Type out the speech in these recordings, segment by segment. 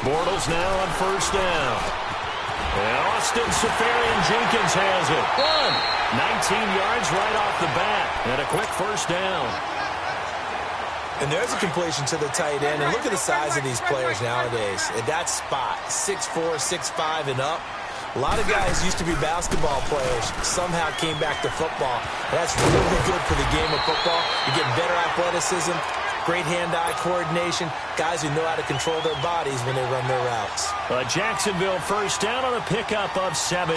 Bortles now on first down. And Austin Seferian-Jenkins has it. 19 yards right off the bat. And a quick first down. And there's a completion to the tight end. And look at the size of these players nowadays. At that spot, 6'4", 6'5", and up. A lot of guys used to be basketball players, somehow came back to football. That's really good for the game of football. You get better athleticism, great hand-eye coordination, guys who know how to control their bodies when they run their routes. Jacksonville first down on a pickup of 17.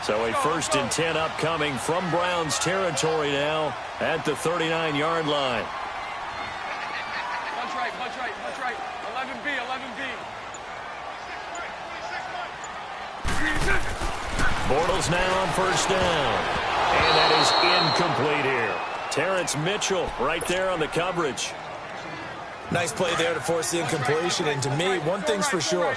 So a 1st and 10 upcoming from Browns territory now at the 39-yard line. Punch right. 11B. Bortles now on first down. And that is incomplete here. Terrence Mitchell right there on the coverage. Nice play there to force the incompletion. And to me, one thing's for sure.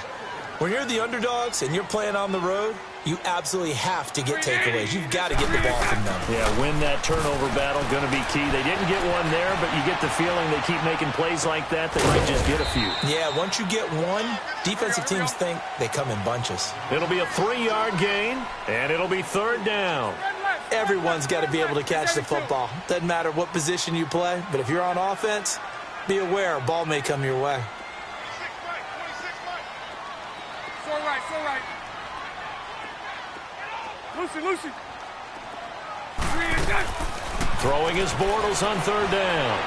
When you're the underdogs and you're playing on the road, you absolutely have to get takeaways. You've got to get the ball from them. Yeah, win that turnover battle, going to be key. They didn't get one there, but you get the feeling they keep making plays like that, they might just get a few. Yeah, once you get one, defensive teams think they come in bunches. It'll be a 3-yard gain, and it'll be 3rd down. Everyone's got to be able to catch the football. Doesn't matter what position you play, but if you're on offense, be aware a ball may come your way. So right. Lucy. Throwing his Bortles on 3rd down.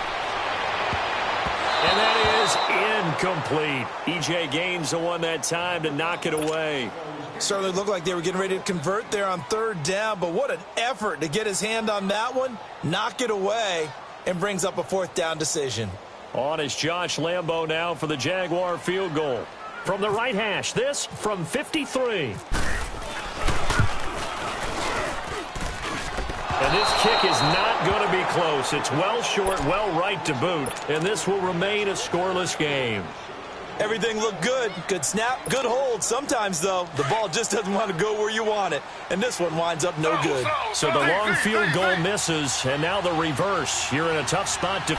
And that is incomplete. E.J. Gaines the one that time to knock it away. Certainly looked like they were getting ready to convert there on 3rd down, but what an effort to get his hand on that one, knock it away, and brings up a 4th down decision. On is Josh Lambo now for the Jaguar field goal. From the right hash, this from 53. And this kick is not going to be close. It's well short, well right to boot. And this will remain a scoreless game. Everything looked good. Good snap, good hold. Sometimes, though, the ball just doesn't want to go where you want it. And this one winds up no good. So the long field goal misses, and now the reverse. You're in a tough spot to...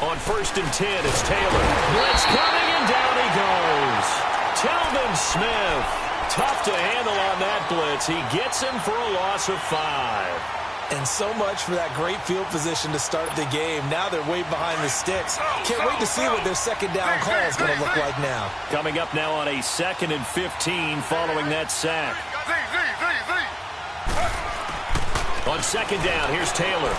On 1st and 10, it's Taylor. Blitz coming, and down he goes. Telvin Smith. Tough to handle on that blitz. He gets him for a loss of 5. And so much for that great field position to start the game. Now they're way behind the sticks. Can't wait to see what their 2nd down call is going to look like now. Coming up now on a 2nd and 15 following that sack. On 2nd down, here's Taylor.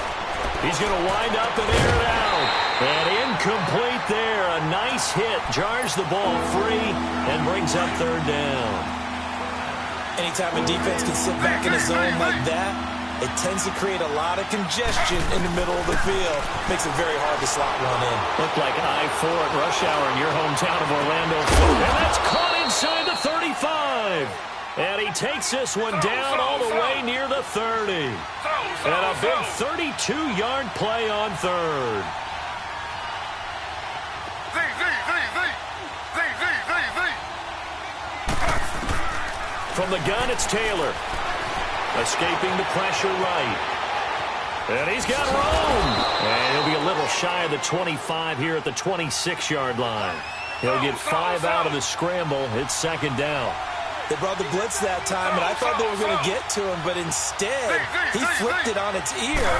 He's going to wind up and air it out. And incomplete there. A nice hit. Jars the ball free and brings up 3rd down. Anytime a defense can sit back in a zone like that, it tends to create a lot of congestion in the middle of the field. Makes it very hard to slot one in. Looked like I-4 at rush hour in your hometown of Orlando. And that's caught inside the 35. And he takes this one down all the way near the 30. And a big 32-yard play on 3rd. From the gun, it's Taylor. Escaping the pressure right. And he's got room. And he'll be a little shy of the 25 here at the 26-yard line. He'll get 5 out of the scramble. It's 2nd down. They brought the blitz that time, and I thought they were going to get to him, but instead, he flipped it on its ear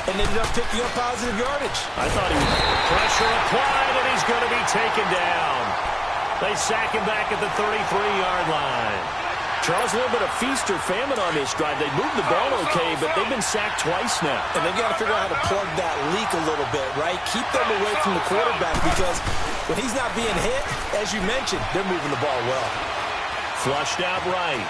and ended up picking up positive yardage. I thought he was pressure applied, and he's going to be taken down. They sack him back at the 33-yard line. Charles, a little bit of feast or famine on this drive. They moved the ball okay, but they've been sacked twice now. And they've got to figure out how to plug that leak a little bit, right? Keep them away from the quarterback because when he's not being hit, as you mentioned, they're moving the ball well. Flushed out right.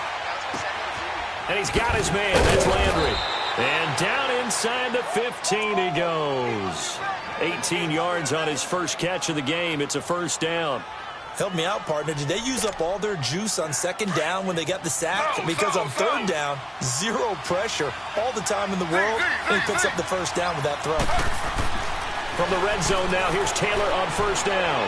And he's got his man. That's Landry. And down inside the 15 he goes. 18 yards on his first catch of the game. It's a 1st down. Help me out, partner. Did they use up all their juice on 2nd down when they got the sack? Because on 3rd down, 0 pressure all the time in the world, and he picks up the 1st down with that throw. From the red zone now, here's Taylor on 1st down.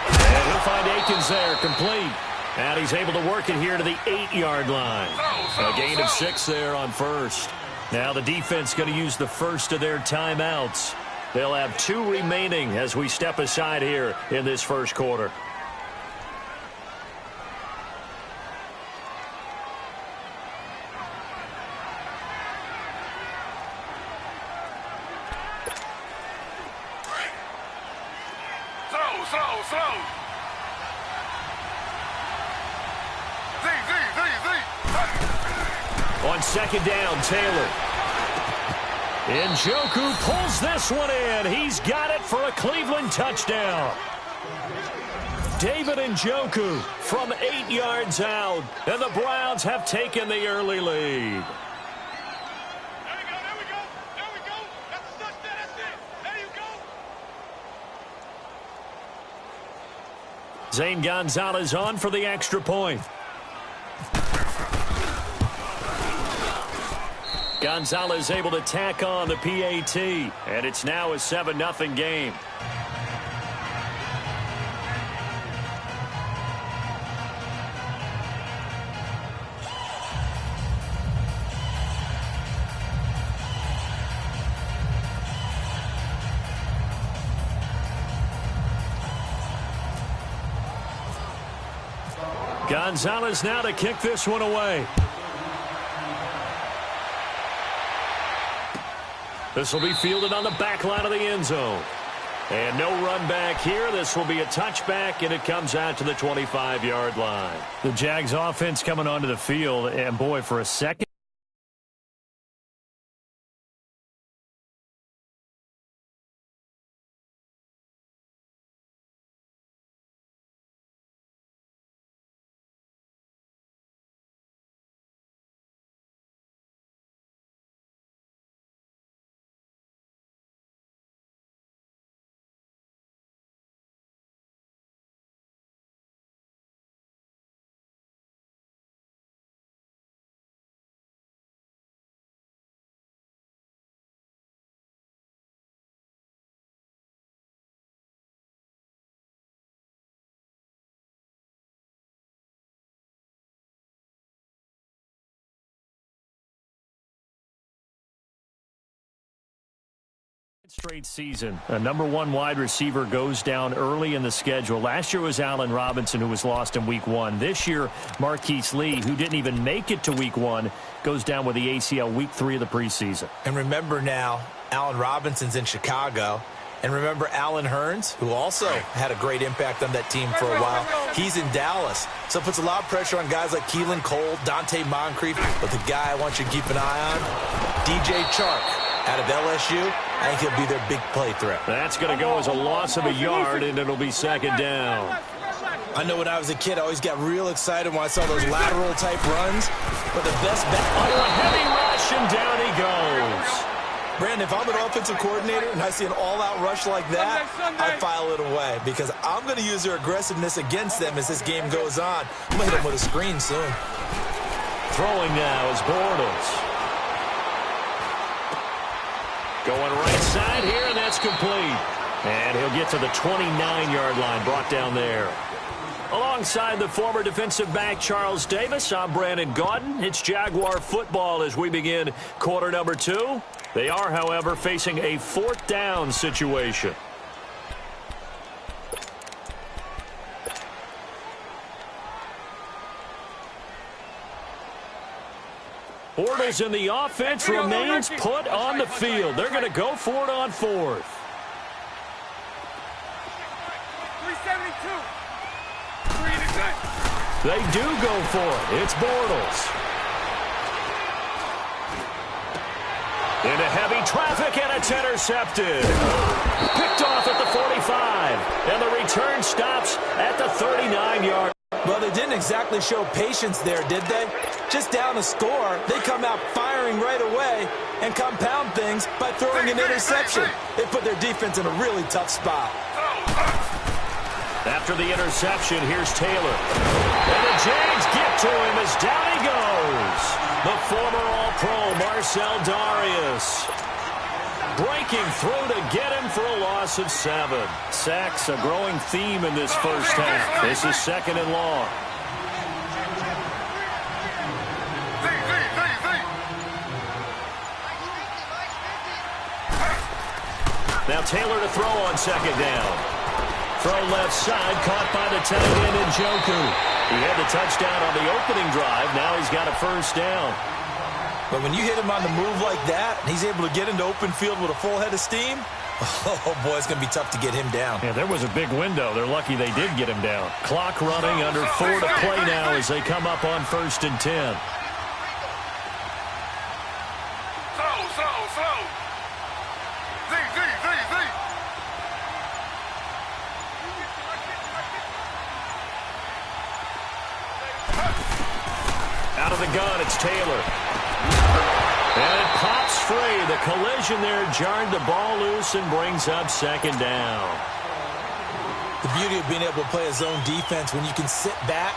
And he'll find Akins there, complete. And he's able to work it here to the 8-yard line. A gain of 6 there on 1st. Now the defense going to use the first of their timeouts. They'll have 2 remaining as we step aside here in this 1st quarter. slow. On second down, Taylor. Njoku pulls this one in. He's got it for a Cleveland touchdown. David Njoku from 8 yards out, and the Browns have taken the early lead. There we go. That's a touchdown, that's it. There you go. Zane Gonzalez on for the extra point. Gonzalez able to tack on the PAT, and it's now a 7-0 game. Gonzalez now to kick this one away. This will be fielded on the back line of the end zone. And no run back here. This will be a touchback, and it comes out to the 25-yard line. The Jags offense coming onto the field, and boy, for a second. Straight season. A #1 wide receiver goes down early in the schedule. Last year was Allen Robinson, who was lost in week 1. This year, Marquise Lee, who didn't even make it to week 1, goes down with the ACL week 3 of the preseason. And remember now, Allen Robinson's in Chicago. And remember Allen Hurns, who also had a great impact on that team for a while. He's in Dallas. So it puts a lot of pressure on guys like Keelan Cole, Dante Moncrief. But the guy I want you to keep an eye on, DJ Chark out of LSU. I think he'll be their big play threat. That's going to go as a loss of a yard, and it'll be second down. I know when I was a kid, I always got real excited when I saw those lateral-type runs. But the best bet... Under a heavy rush, and down he goes. Brandon, if I'm an offensive coordinator and I see an all-out rush like that, I file it away because I'm going to use their aggressiveness against them as this game goes on. I'm going to hit them with a screen soon. Throwing now is Bortles. Going right side here, and that's complete. And he'll get to the 29-yard line, brought down there. Alongside the former defensive back Charles Davis, I'm Brandon Gaudin. It's Jaguar football as we begin quarter number 2. They are, however, facing a 4th down situation. Bortles in the offense remains put on the field. They're going to go for it on 4th. 372. They do go for it. It's Bortles. Into heavy traffic, and it's intercepted. Picked off at the 45, and the return stops at the 39-yard. Well, they didn't exactly show patience there, did they? Just down a score, they come out firing right away and compound things by throwing an interception. They put their defense in a really tough spot. After the interception, here's Taylor. And the Jags get to him as down he goes. The former All-Pro Marcel Darius breaking through to get him for a loss of 7. Sacks, a growing theme in this first half. This is 2nd and long. Now Taylor to throw on 2nd down. Throw left side, caught by the tight end Njoku. He had the touchdown on the opening drive. Now he's got a 1st down. But when you hit him on the move like that, and he's able to get into open field with a full head of steam, Oh, boy, it's going to be tough to get him down. Yeah, there was a big window. They're lucky they did get him down. Clock running, under 4 to play now as they come up on 1st and 10. Slow. Z. Out of the gun, it's Taylor. And it pops free. The collision there jarred the ball loose and brings up 2nd down. The beauty of being able to play a zone defense when you can sit back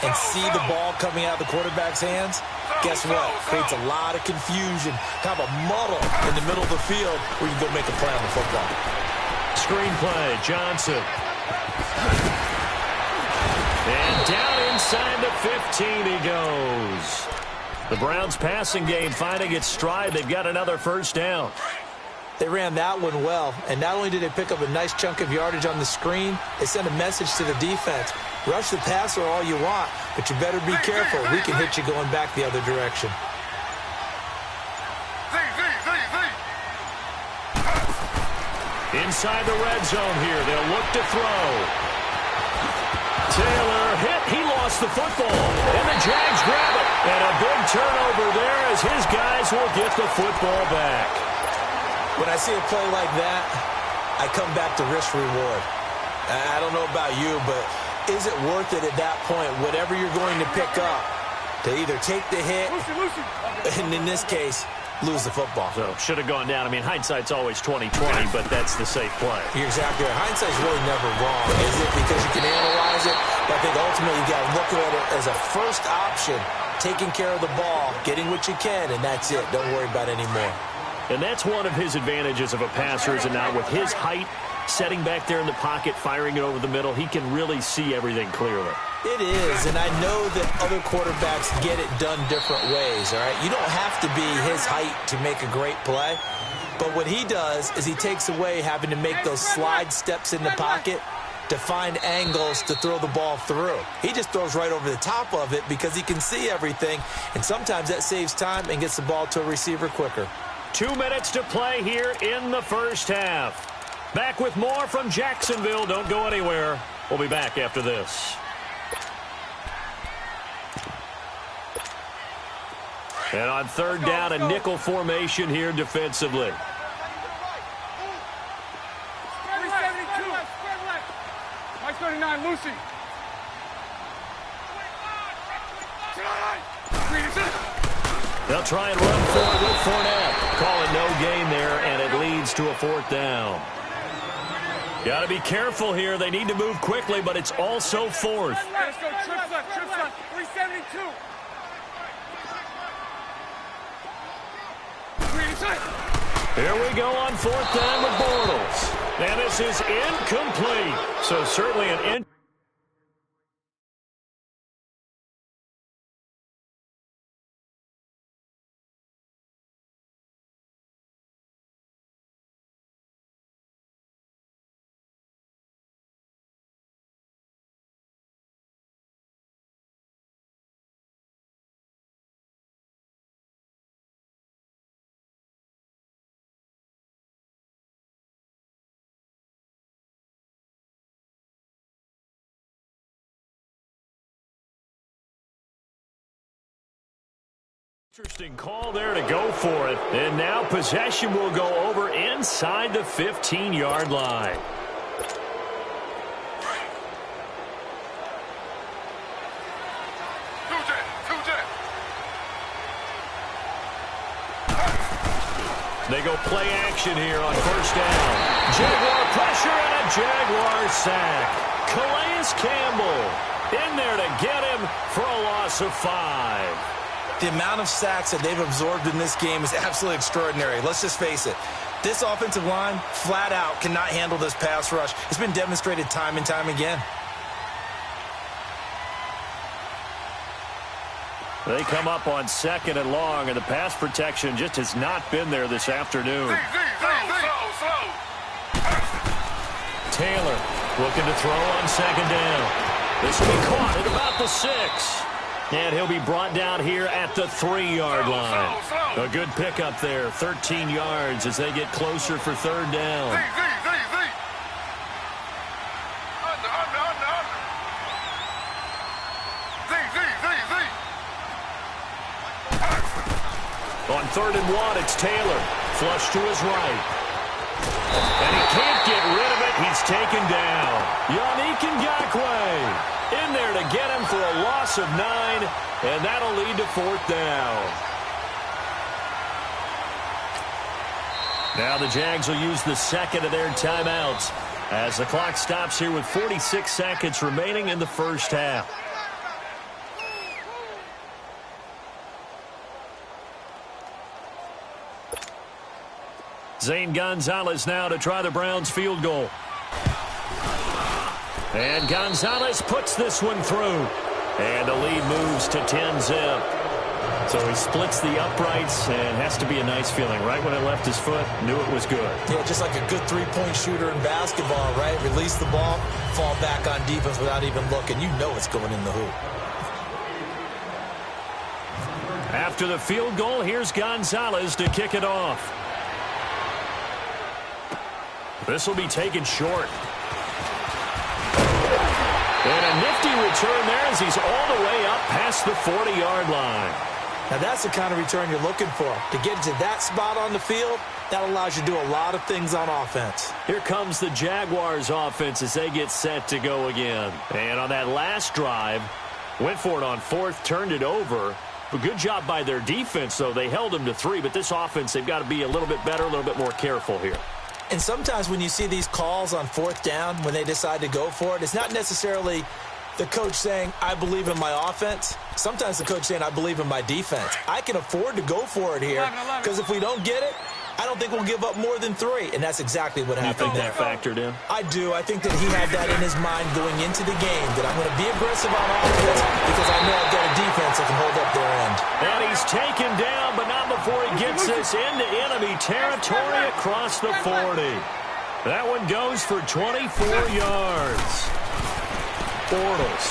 and see the ball coming out of the quarterback's hands, guess what? Creates a lot of confusion, kind of a muddle in the middle of the field where you can go make a play on the football. Screenplay, Johnson. And down inside the 15 he goes. The Browns passing game finding its stride. They've got another 1st down. They ran that one well, and not only did they pick up a nice chunk of yardage on the screen, they sent a message to the defense. Rush the passer all you want, but you better be careful. We can hit you going back the other direction. Inside the red zone here. They'll look to throw. Taylor hit. He lost the football. And the Jags grab it. And a big turnover there as his guys will get the football back. When I see a play like that, I come back to risk-reward. I don't know about you, but is it worth it at that point, whatever you're going to pick up, to either take the hit, and in this case, lose the football? So, should have gone down. I mean, hindsight's always 20/20, but that's the safe play. You're exactly right. Hindsight's really never wrong, is it? Because you can analyze it, but I think ultimately you got to look at it as a first option, taking care of the ball, getting what you can, and that's it. Don't worry about any more. And that's one of his advantages of a passer, is now with his height, setting back there in the pocket, firing it over the middle, he can really see everything clearly. It is, and I know that other quarterbacks get it done different ways, all right? You don't have to be his height to make a great play, but what he does is he takes away having to make those slide steps in the pocket to find angles to throw the ball through. He just throws right over the top of it because he can see everything, and sometimes that saves time and gets the ball to a receiver quicker. 2 minutes to play here in the 1st half. Back with more from Jacksonville. Don't go anywhere. We'll be back after this. And on 3rd down, a nickel formation here defensively. Mike 39, Lucy. They'll try and run for it with Fournette. Calling no gain there, and it leads to a 4th down. Got to be careful here. They need to move quickly, but it's also 4th. Let's go, trips left, 372. Here we go on 4th down with Bortles. And this is incomplete. So certainly an interesting call there to go for it. And now possession will go over inside the 15-yard line. They go play action here on 1st down. Jaguar pressure and a Jaguar sack. Calais Campbell in there to get him for a loss of 5. The amount of sacks that they've absorbed in this game is absolutely extraordinary. Let's just face it. This offensive line, flat out, cannot handle this pass rush. It's been demonstrated time and time again. They come up on 2nd and long, and the pass protection just has not been there this afternoon. Taylor looking to throw on 2nd down. This will be caught at about the 6. And he'll be brought down here at the 3-yard line. A good pickup there, 13 yards as they get closer for third down. On 3rd and 1, it's Taylor. Flush to his right. And he can't get rid of it. He's taken down. Yannick Ngakoue in there to get him for a loss of 9, and that'll lead to 4th down. Now the Jags will use the second of their timeouts as the clock stops here with 46 seconds remaining in the first half. Zane Gonzalez now to try the Browns field goal. And Gonzalez puts this one through. And the lead moves to 10-zip. So he splits the uprights and has to be a nice feeling. Right when it left his foot, knew it was good. Yeah, just like a good three-point shooter in basketball, right? Release the ball, fall back on defense without even looking. You know it's going in the hoop. After the field goal, here's Gonzalez to kick it off. This will be taken short. And a nifty return there as he's all the way up past the 40-yard line. Now that's the kind of return you're looking for. To get to that spot on the field, that allows you to do a lot of things on offense. Here comes the Jaguars offense as they get set to go again. And on that last drive, went for it on 4th, turned it over. A good job by their defense, though. They held them to 3, but this offense, they've got to be a little bit better, a little bit more careful here. And sometimes when you see these calls on 4th down, when they decide to go for it, it's not necessarily the coach saying, I believe in my offense. Sometimes the coach saying, I believe in my defense. I can afford to go for it here because if we don't get it, I don't think we'll give up more than 3. And that's exactly what happened there. You think that factored in? I do. I think that he had that in his mind going into the game, that I'm going to be aggressive on offense because I know I've got a defense that can hold up their end. And he's taken down, but not before he gets this into enemy territory across the 40. That one goes for 24 yards. Bortles.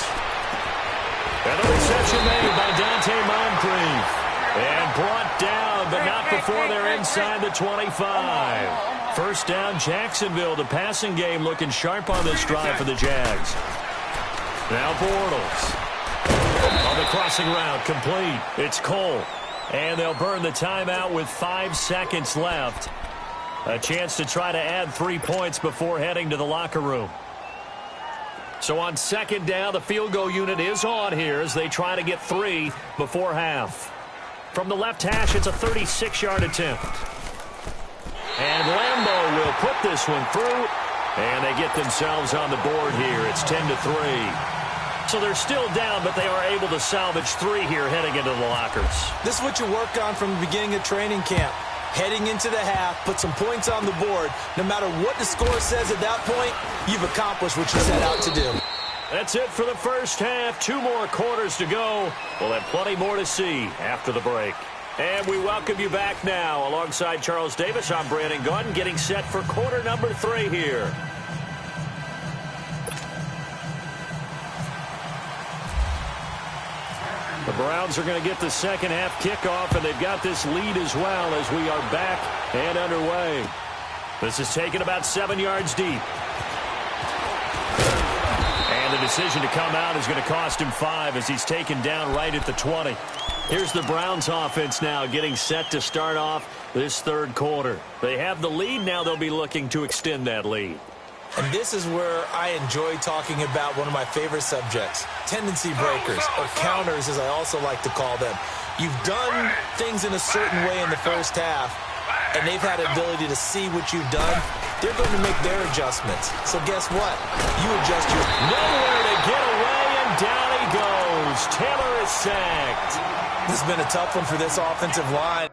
And the reception made by Dante Moncrief. And brought down, but not before they're inside the 25. First down, Jacksonville. The passing game looking sharp on this drive for the Jags. Now Bortles. On the crossing route, complete. It's Cole. And they'll burn the timeout with 5 seconds left. A chance to try to add 3 points before heading to the locker room. So on second down, the field goal unit is on here as they try to get 3 before half. From the left hash, it's a 36-yard attempt. And Lambeau will put this one through, and they get themselves on the board here. It's 10-3. So they're still down, but they are able to salvage 3 here heading into the lockers. This is what you work on from the beginning of training camp. Heading into the half, put some points on the board. No matter what the score says at that point, you've accomplished what you set out to do. That's it for the first half. 2 more quarters to go. We'll have plenty more to see after the break. And we welcome you back now. Alongside Charles Davis, I'm Brandon Gunn, getting set for quarter number 3 here. The Browns are going to get the second half kickoff, and they've got this lead as well as we are back and underway. This is taken about 7 yards deep. And the decision to come out is going to cost him 5 as he's taken down right at the 20. Here's the Browns offense now getting set to start off this third quarter. They have the lead. Now they'll be looking to extend that lead. And this is where I enjoy talking about one of my favorite subjects, tendency breakers, or counters as I also like to call them. You've done things in a certain way in the first half, and they've had the ability to see what you've done. They're going to make their adjustments. So guess what? You adjust your... Nowhere to get away, and down he goes. Taylor is sacked. This has been a tough one for this offensive line.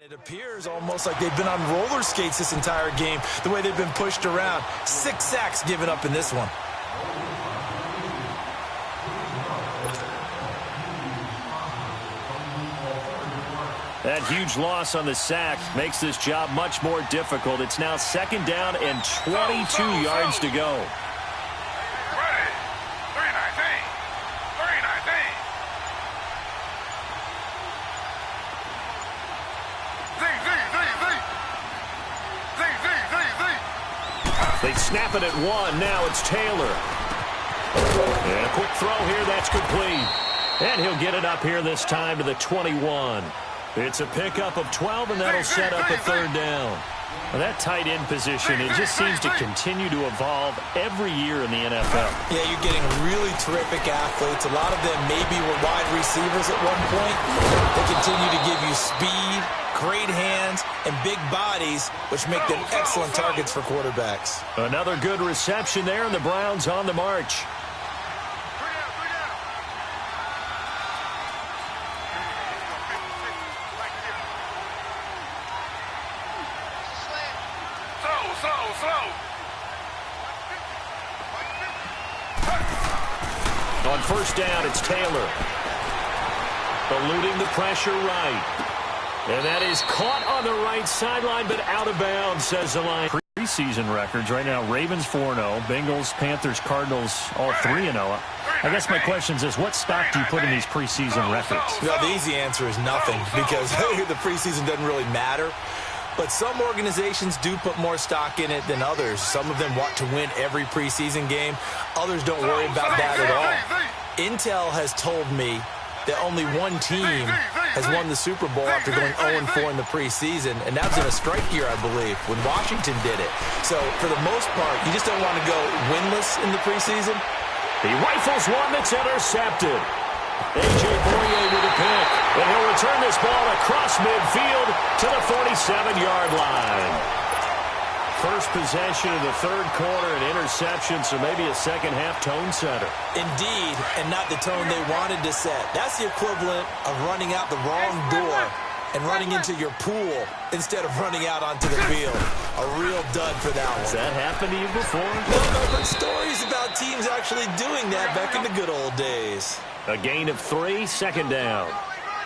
It appears almost like they've been on roller skates this entire game, the way they've been pushed around. 6 sacks given up in this one. That huge loss on the sack makes this job much more difficult. It's now 2nd down and 22 yards to go. They snap it at 1. Now it's Taylor. And a quick throw here. That's complete. And he'll get it up here this time to the 21. It's a pickup of 12, and that'll set up a 3rd down. Well, that tight end position, it just seems to continue to evolve every year in the NFL. Yeah, you're getting really terrific athletes. A lot of them maybe were wide receivers at one point. They continue to give you speed, great hands, and big bodies, which make them excellent targets for quarterbacks. Another good reception there, and the Browns on the march. On 1st down, it's Taylor. Eluding the pressure right. And that is caught on the right sideline, but out of bounds, says the line. Preseason records right now, Ravens 4-0, Bengals, Panthers, Cardinals, all 3-0. I guess my question is, what stock do you put in these preseason records? Well, the easy answer is nothing, because the preseason doesn't really matter. But some organizations do put more stock in it than others. Some of them want to win every preseason game. Others don't worry about that at all. Intel has told me that only one team has won the Super Bowl after going 0-4 in the preseason, and that was in a strike year, I believe, when Washington did it. So, for the most part, you just don't want to go winless in the preseason. He rifles one that's intercepted. A.J. Boye with a pick, and he'll return this ball across midfield to the 47-yard line. First possession of the 3rd quarter, an interception, so maybe a second-half tone setter. Indeed, and not the tone they wanted to set. That's the equivalent of running out the wrong door and running into your pool instead of running out onto the field. A real dud for that one. Has that happened to you before? No, but stories about teams actually doing that back in the good old days. A gain of 3, 2nd down.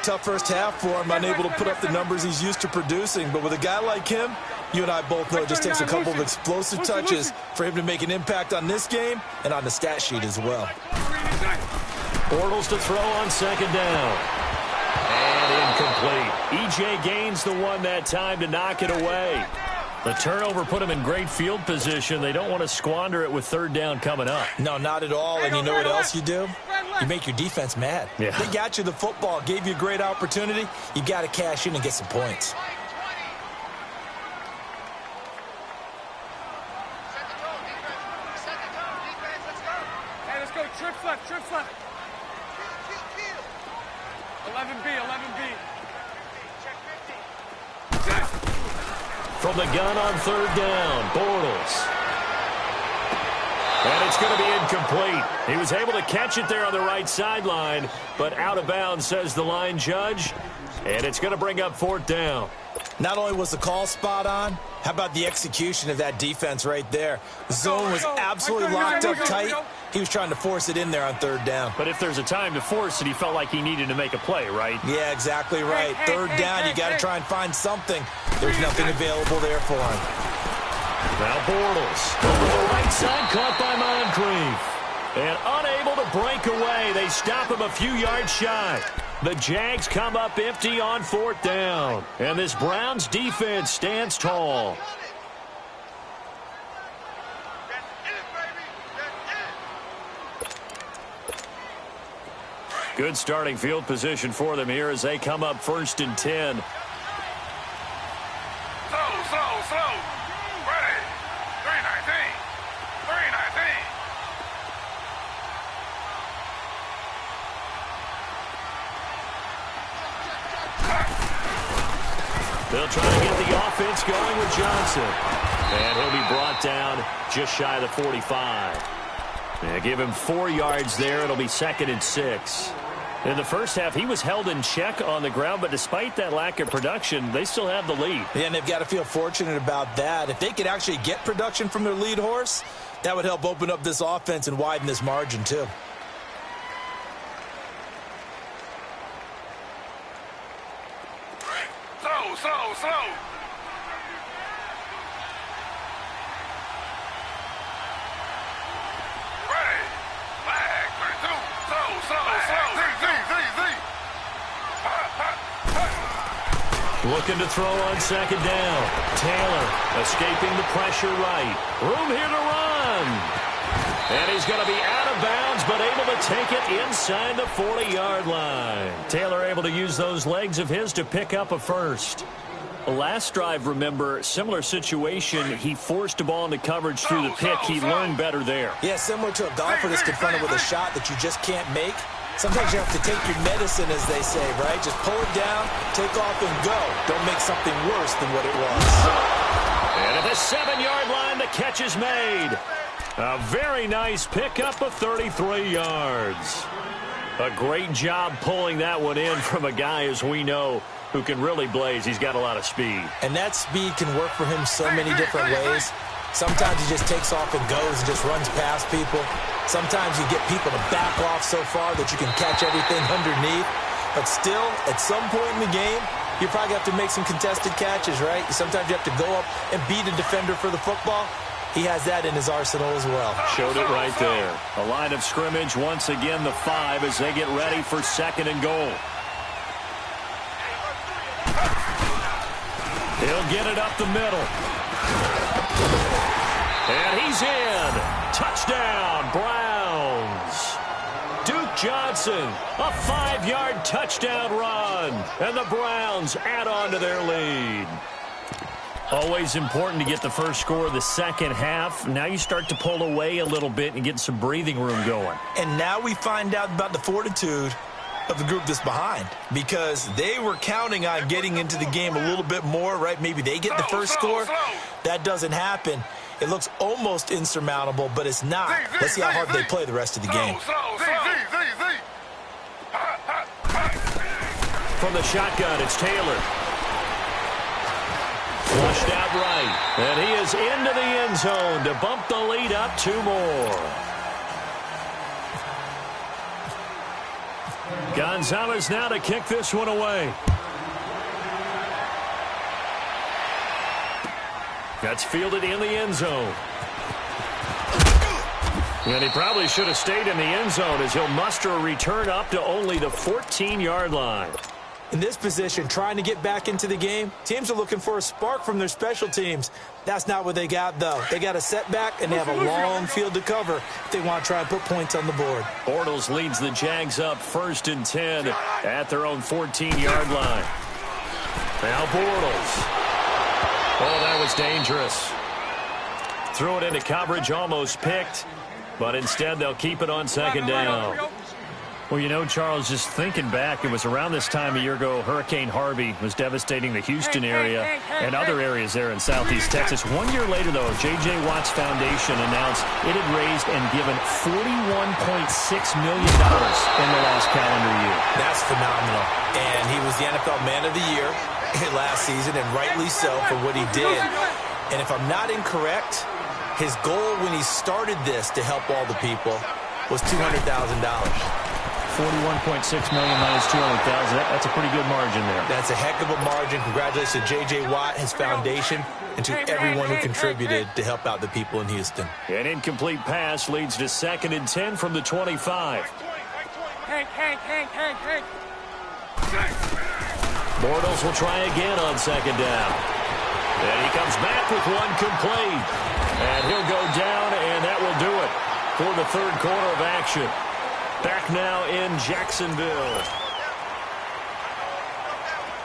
Tough first half for him, unable to put up the numbers he's used to producing. But with a guy like him, you and I both know it just takes a couple of explosive touches for him to make an impact on this game and on the stat sheet as well. Bortles to throw on 2nd down. And incomplete. E.J. gains the one that time to knock it away. The turnover put them in great field position. They don't want to squander it with 3rd down coming up. No, not at all. And you know what else you do? You make your defense mad. Yeah. They got you the football, gave you a great opportunity. You got to cash in and get some points. Hey, let's go. Trips left. 11B. From the gun on 3rd down, Bortles. And it's going to be incomplete. He was able to catch it there on the right sideline, but out of bounds, says the line judge. And it's going to bring up 4th down. Not only was the call spot on, how about the execution of that defense right there? The zone was absolutely locked up tight. He was trying to force it in there on 3rd down. But if there's a time to force it, he felt like he needed to make a play, right? Yeah, exactly right. 3rd down, you got to try and find something. There's nothing available there for him. Now Bortles over the right side, caught by Moncrief. And unable to break away. They stop him a few yards shy. The Jags come up empty on 4th down. And this Browns defense stands tall. Good starting field position for them here as they come up 1st and 10. Slow. Ready. 319. They'll try to get the offense going with Johnson. And he'll be brought down just shy of the 45. They give him 4 yards there. It'll be 2nd and 6. In the first half, he was held in check on the ground, but despite that lack of production, they still have the lead. Yeah, and they've got to feel fortunate about that. If they could actually get production from their lead horse, that would help open up this offense and widen this margin too. Slow. Ready. Flag. 32. Slow. Looking to throw on second down. Taylor escaping the pressure right. Room here to run. And he's going to be out of bounds, but able to take it inside the 40-yard line. Taylor able to use those legs of his to pick up a first. Last drive, remember, similar situation. He forced the ball into coverage through the pick. He learned better there. Yeah, similar to a golfer that's confronted with a shot that you just can't make. Sometimes you have to take your medicine, as they say, right? Just pull it down, take off, and go. Don't make something worse than what it was. And at the 7-yard line, the catch is made. A very nice pickup of 33 yards. A great job pulling that one in from a guy, as we know, who can really blaze. He's got a lot of speed. And that speed can work for him so many different ways. Sometimes he just takes off and goes and just runs past people. Sometimes you get people to back off so far that you can catch everything underneath. But still, at some point in the game, you probably have to make some contested catches, right? Sometimes you have to go up and beat a defender for the football. He has that in his arsenal as well. Showed it right there. A line of scrimmage, once again the 5 as they get ready for 2nd and goal. He'll get it up the middle. And he's in. Touchdown, Browns. Duke Johnson, a 5-yard touchdown run. And the Browns add on to their lead. Always important to get the first score of the second half. Now you start to pull away a little bit and get some breathing room going. And now we find out about the fortitude of the group that's behind, because they were counting on getting into the game a little bit more, right? Maybe they get the first score. That doesn't happen. It looks almost insurmountable, but it's not. Let's see how hard they play the rest of the game. From the shotgun, it's Taylor. Flushed out right. And he is into the end zone to bump the lead up 2 more. Gonzalez now to kick this one away. That's fielded in the end zone. And he probably should have stayed in the end zone as he'll muster a return up to only the 14-yard line. In this position, trying to get back into the game, teams are looking for a spark from their special teams. That's not what they got, though. They got a setback, and they have a long field to cover if they want to try and put points on the board. Bortles leads the Jags up 1st and 10 at their own 14-yard line. Now Bortles. Oh, that was dangerous. Threw it into coverage, almost picked, but instead they'll keep it on 2nd down. Well, you know, Charles, just thinking back, it was around this time a year ago, Hurricane Harvey was devastating the Houston area and other areas there in Southeast Texas. 1 year later, though, J.J. Watt's Foundation announced it had raised and given $41.6 million in the last calendar year. That's phenomenal. And he was the NFL Man of the Year last season, and rightly so for what he did. And if I'm not incorrect, his goal when he started this to help all the people was $200,000. 41.6 million minus 200,000. That's a pretty good margin there. That's a heck of a margin. Congratulations to J.J. Watt, his foundation, and to everyone who contributed to help out the people in Houston. An incomplete pass leads to 2nd and 10 from the 25. Bortles will try again on 2nd down. And he comes back with one complete. And he'll go down, and that will do it for the 3rd quarter of action. Back now in Jacksonville.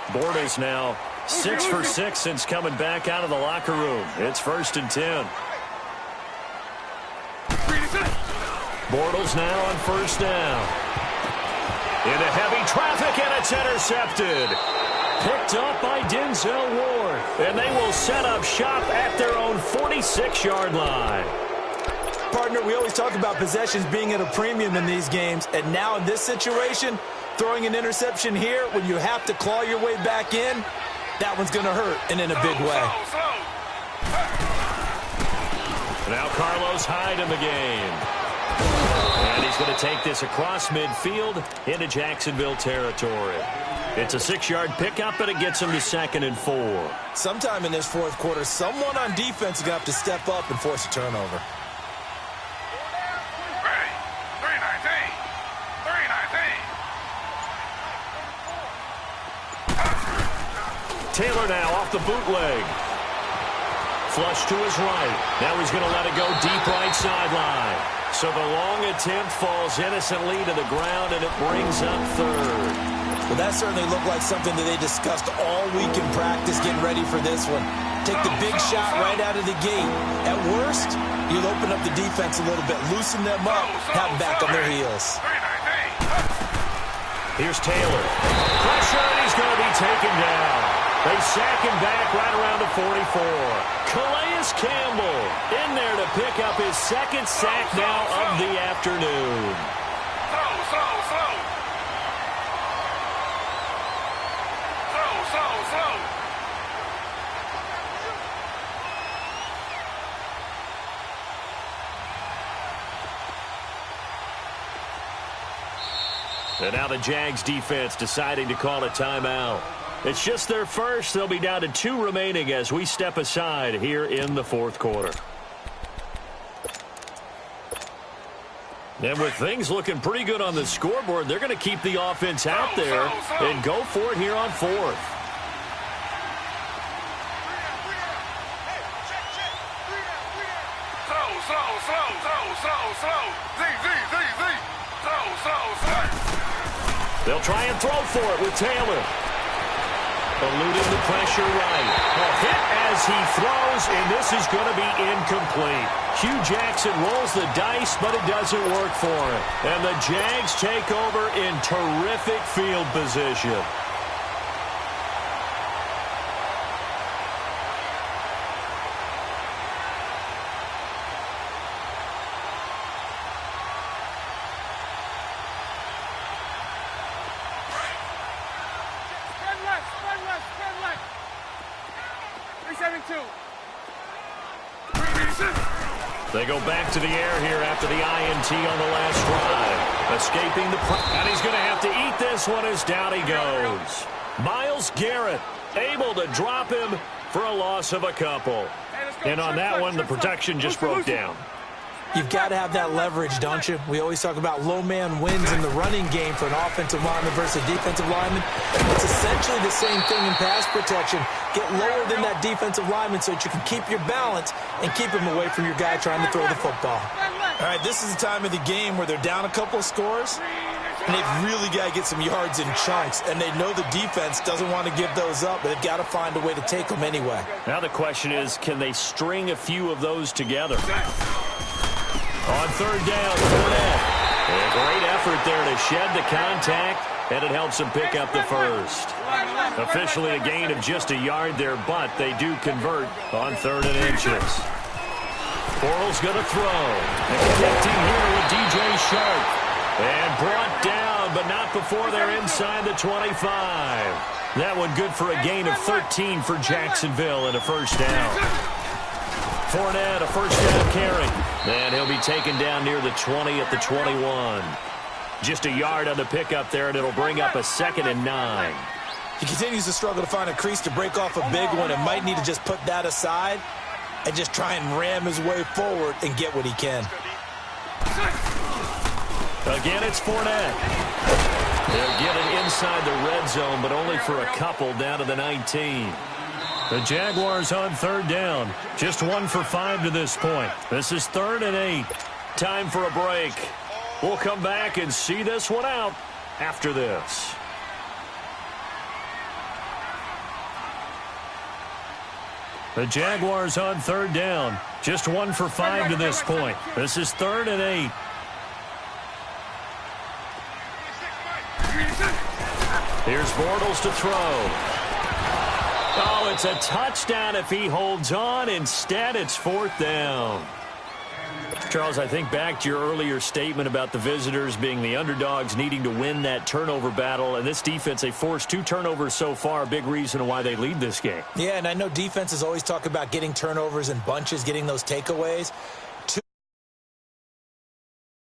Bortles now 6 for 6 since coming back out of the locker room. It's 1st and 10. Bortles now on 1st down. Into heavy traffic, and it's intercepted. Picked up by Denzel Ward. And they will set up shop at their own 46-yard line. partner, we always talk about possessions being at a premium in these games, and now in this situation, throwing an interception here when you have to claw your way back in, that one's going to hurt, and in a big way. Now Carlos Hyde in the game. And he's going to take this across midfield into Jacksonville territory. It's a 6-yard pickup, and it gets him to 2nd and 4. Sometime in this fourth quarter, someone on defense is going to have to step up and force a turnover. Taylor now off the bootleg. Flush to his right. Now he's going to let it go deep right sideline. So the long attempt falls innocently to the ground, and it brings up 3rd. Well, that certainly looked like something that they discussed all week in practice getting ready for this one. Take the big shot right out of the gate. At worst, you'll open up the defense a little bit, loosen them up, have them back on their heels. Here's Taylor. Pressure, and he's going to be taken down. They sack him back right around the 44. Calais Campbell in there to pick up his 2nd sack now of the afternoon. And now the Jags defense deciding to call a timeout. It's just their first. They'll be down to 2 remaining as we step aside here in the fourth quarter. And with things looking pretty good on the scoreboard, they're going to keep the offense out there and go for it here on 4th. They'll try and throw for it with Taylor. Eluding the pressure right. A hit as he throws, and this is going to be incomplete. Hugh Jackson rolls the dice, but it doesn't work for him. And the Jags take over in terrific field position. They go back to the air here after the INT on the last drive. Escaping the and he's going to have to eat this one as down he goes. Myles Garrett able to drop him for a loss of a couple. And on that one, the protection just broke down. You've got to have that leverage, don't you? We always talk about low man wins in the running game for an offensive lineman versus a defensive lineman. It's essentially the same thing in pass protection. Get lower than that defensive lineman so that you can keep your balance and keep him away from your guy trying to throw the football. All right, this is the time of the game where they're down a couple of scores, and they've really got to get some yards in chunks, and they know the defense doesn't want to give those up, but they've got to find a way to take them anyway. Now the question is, can they string a few of those together? On 3rd down, Fournette. A great effort there to shed the contact, and it helps them pick up the first. Officially a gain of just a yard there, but they do convert on 3rd and inches. Bortles going to throw. And connecting here with DJ Shark. And brought down, but not before they're inside the 25. That one good for a gain of 13 for Jacksonville and a first down. Fournette, a first down carry. And he'll be taken down near the 20 at the 21. Just a yard on the pickup there, and it'll bring up a 2nd and 9. He continues to struggle to find a crease to break off a big one and might need to just put that aside and just try and ram his way forward and get what he can. Again, it's Fournette. They'll get it inside the red zone, but only for a couple down to the 19. The Jaguars on 3rd down. Just 1 for 5 to this point. This is 3rd and 8. Time for a break. We'll come back and see this one out after this. The Jaguars on 3rd down. Just 1 for 5 to this point. This is 3rd and 8. Here's Bortles to throw. Oh, it's a touchdown if he holds on. Instead, it's 4th down. Charles, I think back to your earlier statement about the visitors being the underdogs, needing to win that turnover battle. And this defense, they forced 2 turnovers so far, big reason why they lead this game. Yeah, and I know defenses always talk about getting turnovers in bunches, getting those takeaways.